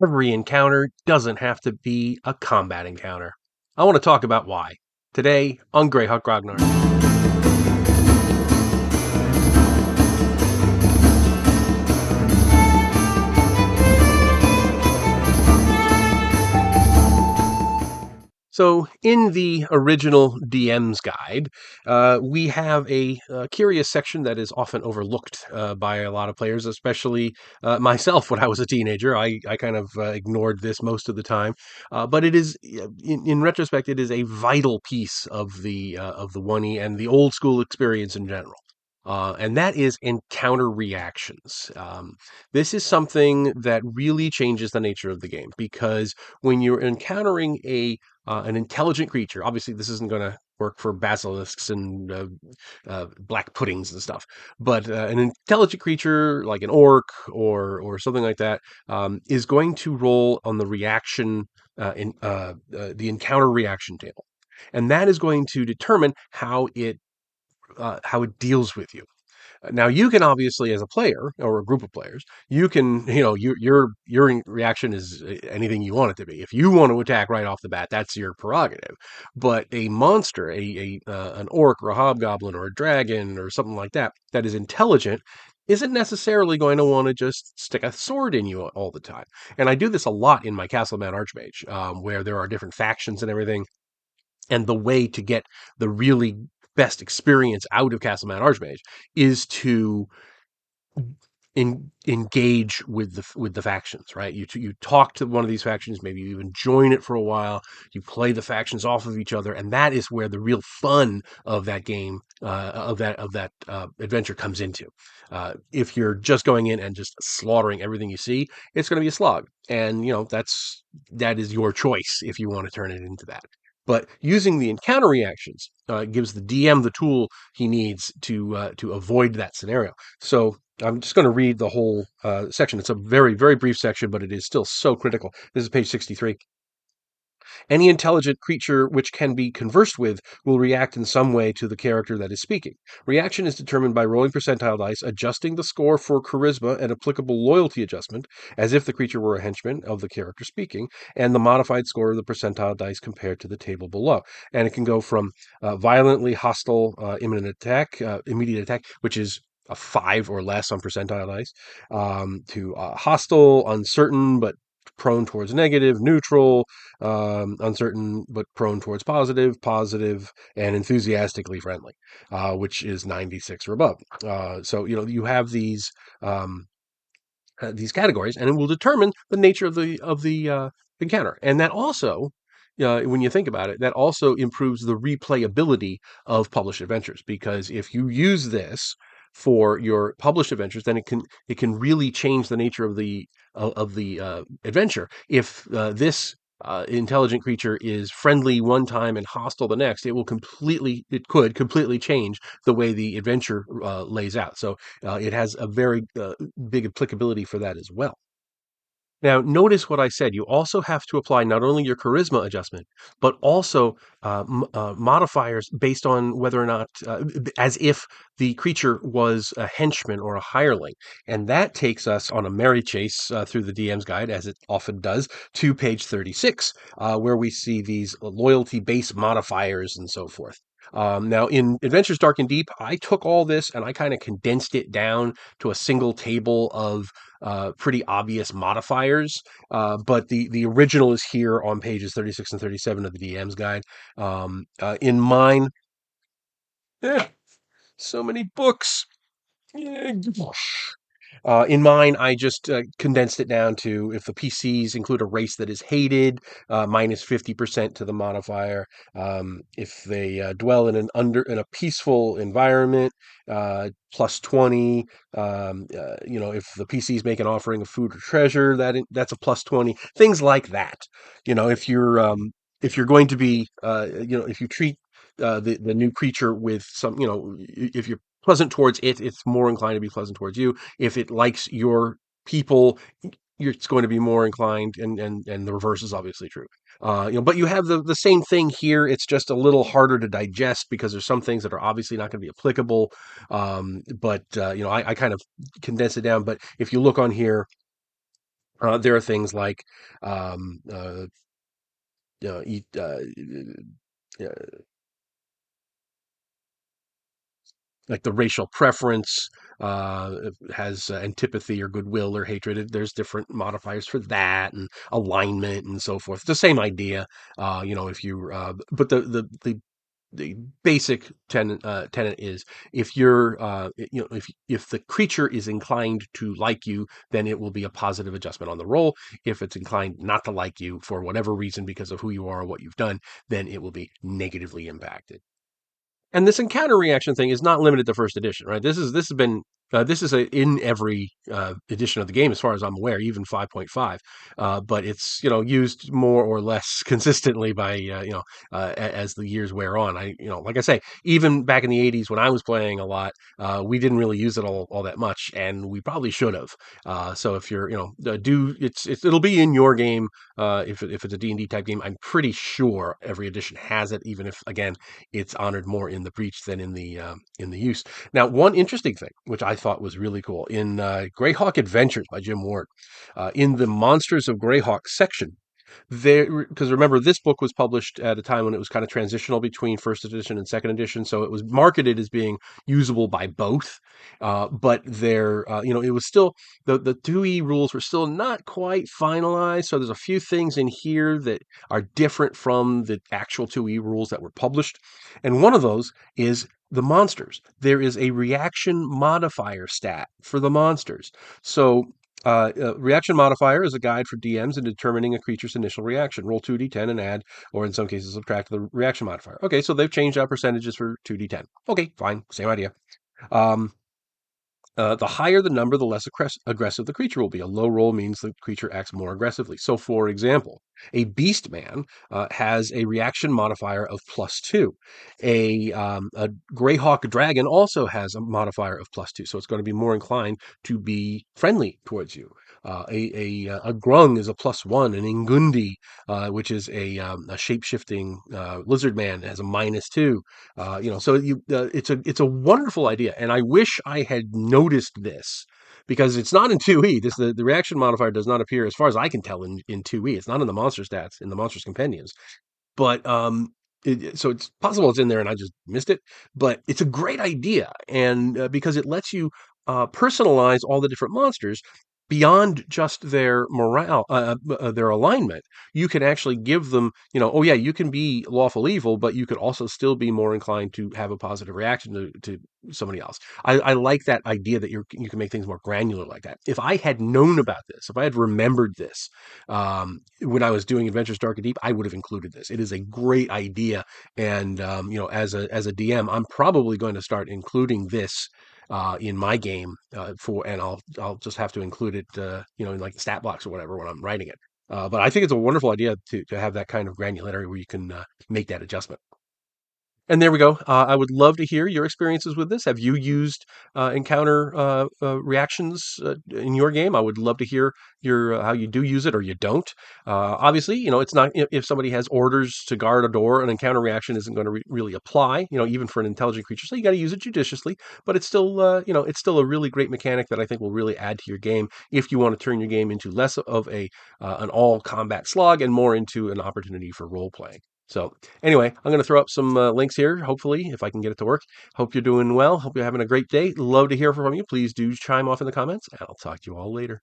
every encounter doesn't have to be a combat encounter. I want to talk about why. Today on Greyhawk Grognard. So, in the original DM's guide, we have a curious section that is often overlooked by a lot of players, especially myself when I was a teenager. I kind of ignored this most of the time, but it is, in retrospect, it is a vital piece of the 1E and the old school experience in general. And that is encounter reactions. This is something that really changes the nature of the game because when you're encountering an intelligent creature, obviously this isn't going to work for basilisks and black puddings and stuff, but an intelligent creature like an orc or something like that is going to roll on the reaction in the encounter reaction table, and that is going to determine how it deals with you. Now, you can obviously, as a player or a group of players, you can, your reaction is anything you want it to be. If you want to attack right off the bat, that's your prerogative. But a monster, an orc or a hobgoblin or a dragon or something like that, that is intelligent, isn't necessarily going to want to just stick a sword in you all the time. And I do this a lot in my Castleman Archmage, where there are different factions and everything. And the way to get the really best experience out of Castleman Archmage is to engage with the factions, right? You talk to one of these factions, maybe you even join it for a while. You play the factions off of each other, and that is where the real fun of that game, of that adventure, comes into. If you're just going in and just slaughtering everything you see, it's going to be a slog, and that is your choice if you want to turn it into that. But using the encounter reactions gives the DM the tool he needs to avoid that scenario. So I'm just going to read the whole section. It's a very, very brief section, but it is still so critical. This is page 63. Any intelligent creature which can be conversed with will react in some way to the character that is speaking. Reaction is determined by rolling percentile dice, adjusting the score for charisma and applicable loyalty adjustment, as if the creature were a henchman of the character speaking, and the modified score of the percentile dice compared to the table below. And it can go from violently hostile, immediate attack, which is a 5 or less on percentile dice, to hostile, uncertain, but prone towards negative, neutral, uncertain but prone towards positive, and enthusiastically friendly, which is 96 or above. So you have these categories, and it will determine the nature of the encounter. And that also, when you think about it, that also improves the replayability of published adventures, because if you use this for your published adventures, then it can really change the nature of the adventure. If this intelligent creature is friendly one time and hostile the next, it could completely change the way the adventure lays out. So it has a very big applicability for that as well. Now, notice what I said. You also have to apply not only your charisma adjustment, but also modifiers based on whether or not, as if the creature was a henchman or a hireling. And that takes us on a merry chase through the DM's guide, as it often does, to page 36, where we see these loyalty-based modifiers and so forth. Now, in Adventures Dark and Deep, I took all this and I kind of condensed it down to a single table of pretty obvious modifiers, but the original is here on pages 36 and 37 of the DM's guide. In mine, so many books. In mine, I just condensed it down to, if the PCs include a race that is hated, minus 50% to the modifier. If they dwell in a peaceful environment, plus 20. If the PCs make an offering of food or treasure, that's a plus 20. Things like that. If you're going to be, if you treat the new creature with some, if you're pleasant towards it, it's more inclined to be pleasant towards you. If it likes your people, it's going to be more inclined, and the reverse is obviously true. But you have the same thing here. It's just a little harder to digest because there's some things that are obviously not going to be applicable. But I kind of condense it down. But if you look on here, There are things like um, uh, eat, uh, like the racial preference has antipathy or goodwill or hatred. There's different modifiers for that, and alignment and so forth. The same idea, if you but the basic tenet is if you're if the creature is inclined to like you, then it will be a positive adjustment on the roll. If it's inclined not to like you for whatever reason because of who you are or what you've done, then it will be negatively impacted. And this encounter reaction thing is not limited to first edition, right? This has been this is in every edition of the game, as far as I'm aware, even 5.5. But it's used more or less consistently by as the years wear on. Like I say, even back in the 80s when I was playing a lot, we didn't really use it all that much, and we probably should have. So if you're do it'll be in your game if it's a D&D type game. I'm pretty sure every edition has it, even if again it's honored more in the breach than in the use. Now, one interesting thing, which I thought was really cool, in Greyhawk Adventures by Jim Ward, in the Monsters of Greyhawk section, there, because remember this book was published at a time when it was kind of transitional between first edition and second edition, so it was marketed as being usable by both. But there, it was still the 2e rules were still not quite finalized. So there's a few things in here that are different from the actual 2e rules that were published, and one of those is the monsters. There is a reaction modifier stat for the monsters. So reaction modifier is a guide for DMs in determining a creature's initial reaction. Roll 2d10 and add, or in some cases, subtract the reaction modifier. Okay, so they've changed out percentages for 2d10. Okay, fine, same idea. Um, the higher the number, the less aggressive the creature will be. A low roll means the creature acts more aggressively. So, for example, a beast man has a reaction modifier of +2. A Greyhawk dragon also has a modifier of +2, so it's going to be more inclined to be friendly towards you. A grung is a +1. An ingundi, which is a shape shifting lizard man, has a -2. So it's a wonderful idea, and I wish I had noticed this because it's not in 2e. The reaction modifier does not appear, as far as I can tell, in 2e. It's not in the monster stats in the monsters compendiums, but so it's possible it's in there and I just missed it. But it's a great idea, and because it lets you personalize all the different monsters beyond just their morale, their alignment. You can actually give them, oh yeah, you can be lawful evil, but you could also still be more inclined to have a positive reaction to somebody else. I like that idea that you can make things more granular like that. If I had known about this, if I had remembered this when I was doing Adventures Dark and Deep, I would have included this. It is a great idea, and as a DM, I'm probably going to start including this in my game and I'll just have to include it, in like the stat blocks or whatever when I'm writing it. But I think it's a wonderful idea to have that kind of granularity where you can make that adjustment. And there we go. I would love to hear your experiences with this. Have you used encounter reactions in your game? I would love to hear your how you do use it or you don't. Obviously, it's not if somebody has orders to guard a door, an encounter reaction isn't going to really apply. Even for an intelligent creature, so you got to use it judiciously. But it's still, it's still a really great mechanic that I think will really add to your game if you want to turn your game into less of a an all combat slog and more into an opportunity for role playing. So anyway, I'm going to throw up some links here, hopefully, if I can get it to work. Hope you're doing well. Hope you're having a great day. Love to hear from you. Please do chime off in the comments, and I'll talk to you all later.